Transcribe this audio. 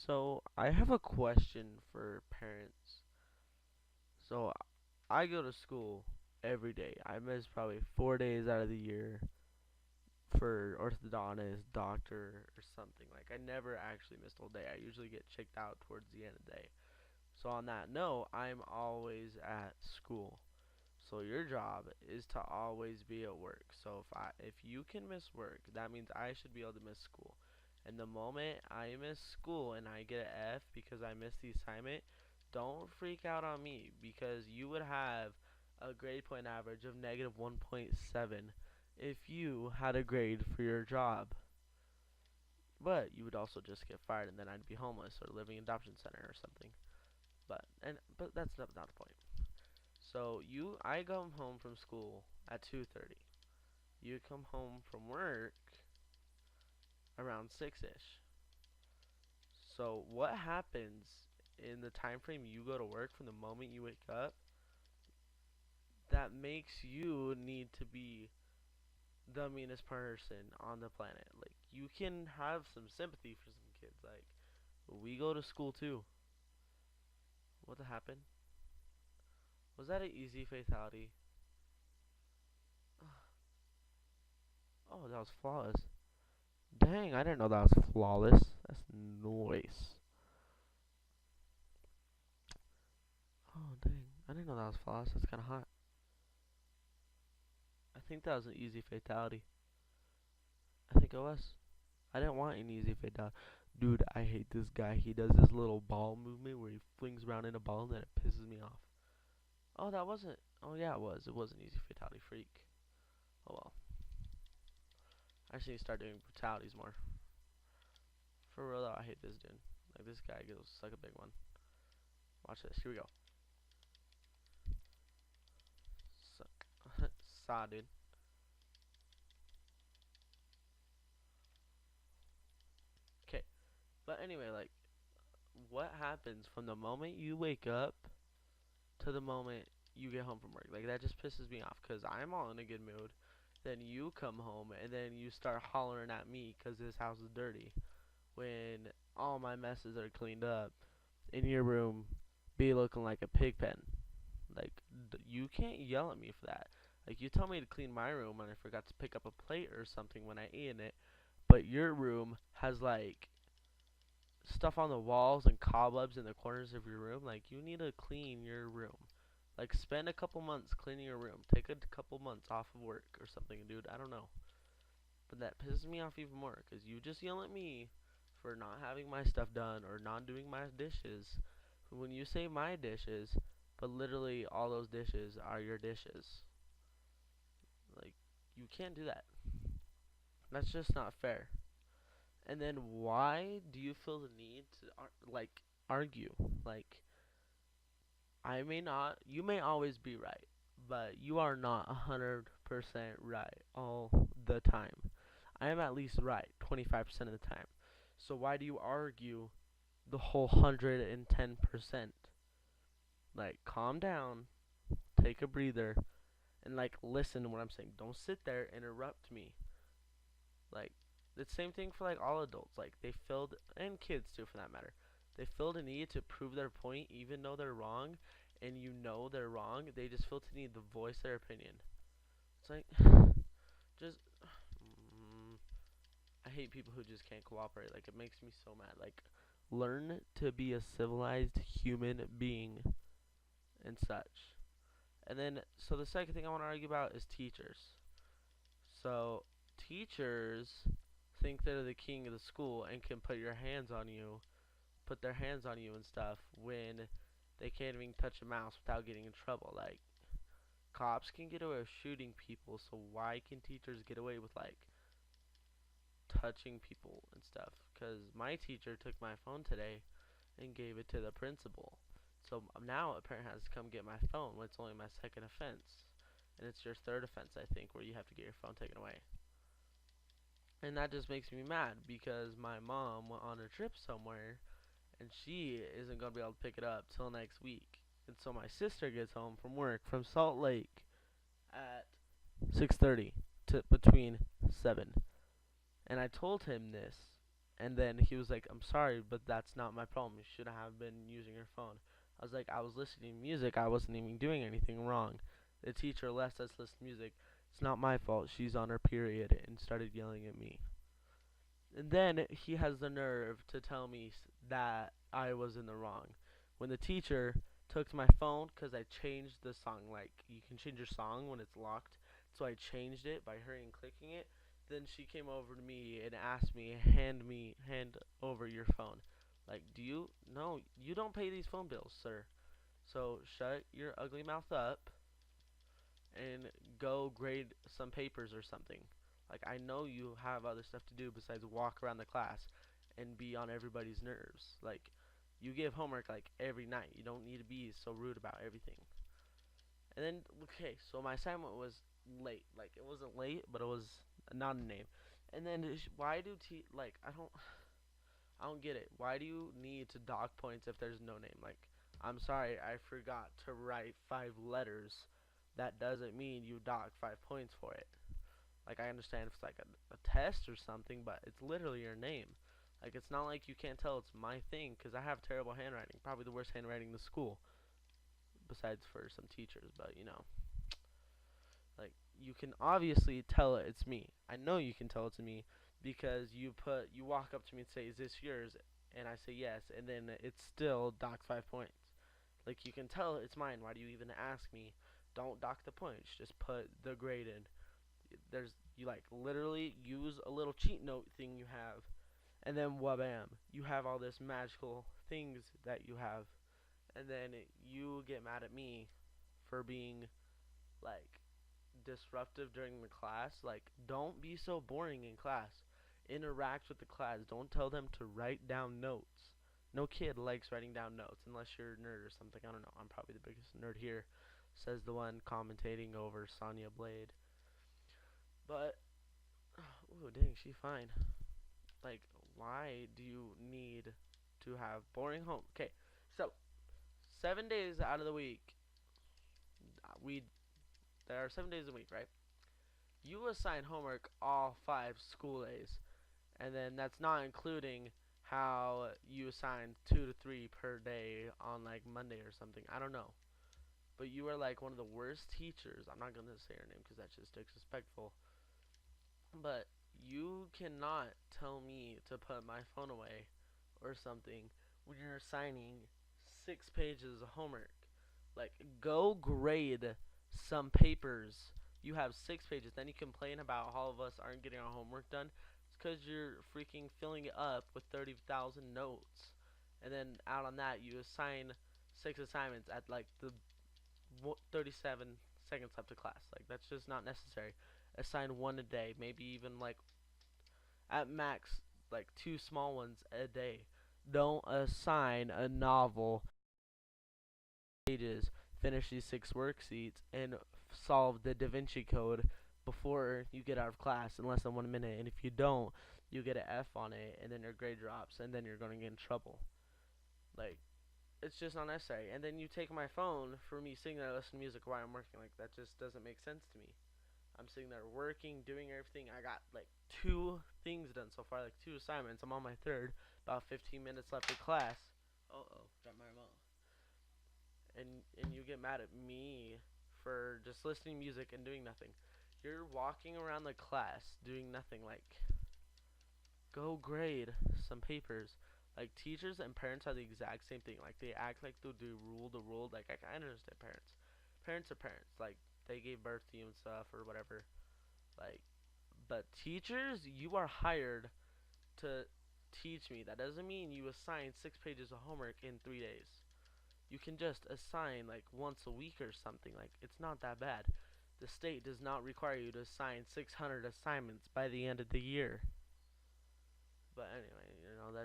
So, I have a question for parents. So, I go to school every day. I miss probably 4 days out of the year for orthodontist, doctor, or something. Like, I never actually missed a whole day. I usually get checked out towards the end of the day. So, on that note, I'm always at school. So, your job is to always be at work. So, if you can miss work, that means I should be able to miss school. And the moment I miss school and I get an F because I missed the assignment, don't freak out on me because you would have a grade point average of negative 1.7 if you had a grade for your job. But you would also just get fired and then I'd be homeless or living in adoption center or something. But that's not the point. So I come home from school at 2:30. You come home from work around 6ish. So what happens in the time frame you go to work from the moment you wake up that makes you need to be the meanest person on the planet? Like, you can have some sympathy for some kids. Like, we go to school too. What happened? Was that an easy fatality? Oh, that was flawless. Dang, I didn't know that was flawless. That's nice. Oh, dang. I didn't know that was flawless. That's kind of hot. I think that was an easy fatality. I think it was. I didn't want an easy fatality. Dude, I hate this guy. He does this little ball movement where he flings around in a ball and then it pisses me off. Oh, that wasn't. Oh, yeah, it was. It was an easy fatality freak. Oh, well. I just need to start doing brutalities more. For real, though, I hate this dude. Like, this guy goes like a big one. Watch this. Here we go. Saw, dude. Okay. But anyway, like, what happens from the moment you wake up to the moment you get home from work? Like, that just pisses me off because I'm all in a good mood. Then you come home and then you start hollering at me because this house is dirty when all my messes are cleaned up in your room be looking like a pig pen. Like, you can't yell at me for that. Like, you tell me to clean my room and I forgot to pick up a plate or something when I ate in it, but your room has like stuff on the walls and cobwebs in the corners of your room. Like, you need to clean your room. Like, spend a couple months cleaning your room. Take a couple months off of work or something, dude. I don't know. But that pisses me off even more because you just yell at me for not having my stuff done or not doing my dishes. When you say my dishes, but literally all those dishes are your dishes. Like, you can't do that. That's just not fair. And then why do you feel the need to like argue? Like, you may always be right, but you are not 100% right all the time. I am at least right 25% of the time. So why do you argue the whole 110%? Like, calm down, take a breather, and like listen to what I'm saying. Don't sit there and interrupt me. Like, the same thing for like all adults. Like, they filled, and kids too for that matter. They feel the need to prove their point even though they're wrong, and you know they're wrong. They just feel the need to voice their opinion. It's like, just, I hate people who just can't cooperate. Like, it makes me so mad. Like, learn to be a civilized human being and such. And then, so the second thing I want to argue about is teachers. So, teachers think they're the king of the school and can put their hands on you and stuff when they can't even touch a mouse without getting in trouble. Like, cops can get away with shooting people, so why can teachers get away with like touching people and stuff? Because my teacher took my phone today and gave it to the principal. So now a parent has to come get my phone when it's only my second offense. And it's your third offense, I think, where you have to get your phone taken away. And that just makes me mad because my mom went on a trip somewhere and she isn't going to be able to pick it up till next week. And so my sister gets home from work from Salt Lake at 6:30 to between 7. And I told him this And then he was like, I'm sorry, but that's not my problem. You shouldn't have been using your phone. I was like, I was listening to music. I wasn't even doing anything wrong. The teacher left us listen to music. It's not my fault. She's on her period, and started yelling at me. And then he has the nerve to tell me that I was in the wrong. When the teacher took my phone because I changed the song, like you can change your song when it's locked. So I changed it by hurrying clicking it. Then she came over to me and asked hand over your phone. Like, do you? No, you don't pay these phone bills, sir. So shut your ugly mouth up and go grade some papers or something. Like, I know you have other stuff to do besides walk around the class and be on everybody's nerves. Like, you give homework like every night. You don't need to be so rude about everything. And then, okay, so my assignment was late. Like, it wasn't late, but it was not a name. And then, why do I don't get it. Why do you need to dock points if there's no name? Like, I'm sorry, I forgot to write 5 letters. That doesn't mean you dock 5 points for it. Like, I understand if it's like a test or something, but it's literally your name. Like, it's not like you can't tell it's my thing, because I have terrible handwriting. Probably the worst handwriting in the school, besides for some teachers, but you know. Like, you can obviously tell it's me. I know you can tell it's me because you walk up to me and say, "Is this yours?" And I say yes, and then it's still docked 5 points. Like, you can tell it's mine. Why do you even ask me? Don't dock the points. Just put the grade in. You like literally use a little cheat note thing you have, and then wabam, you have all this magical things that you have, and then you get mad at me for being like disruptive during the class. Like, don't be so boring in class. Interact with the class. Don't tell them to write down notes. No kid likes writing down notes unless you're a nerd or something. I don't know. I'm probably the biggest nerd here, says the one commentating over Sonya Blade. But, ooh, dang, she fine. Like, why do you need to have boring home? Okay, so 7 days out of the week, we there are 7 days a week, right? You assign homework all 5 school days, and then that's not including how you assign 2 to 3 per day on like Monday or something. I don't know, but you are like one of the worst teachers. I'm not gonna say her name because that's just disrespectful. But you cannot tell me to put my phone away or something when you're assigning 6 pages of homework. Like, go grade some papers. You have 6 pages. Then you complain about all of us aren't getting our homework done. It's because you're freaking filling it up with 30,000 notes. And then out on that, you assign 6 assignments at like the 37 seconds up to class. Like, that's just not necessary. Assign one a day. Maybe even like at max like 2 small ones a day. Don't assign a novel pages, finish these 6 worksheets, and solve the Da Vinci Code before you get out of class in less than 1 minute. And if you don't, you get an F on it, and then your grade drops, and then you're going to get in trouble. Like, it's just not necessary. And then you take my phone for me sitting there listening to music while I'm working. Like, that just doesn't make sense to me. I'm sitting there working, doing everything. I got like 2 things done so far, like 2 assignments. I'm on my third. About 15 minutes left of class. Got my remote. And you get mad at me for just listening to music and doing nothing. You're walking around the class doing nothing. Like, go grade some papers. Like, teachers and parents are the exact same thing. Like, they act like they do rule the world. Like, I understand parents. Parents are parents. Like, they gave birth to you and stuff or whatever. Like, but teachers, you are hired to teach me. That doesn't mean you assign 6 pages of homework in 3 days. You can just assign like once a week or something. Like, it's not that bad. The state does not require you to assign 600 assignments by the end of the year. But anyway,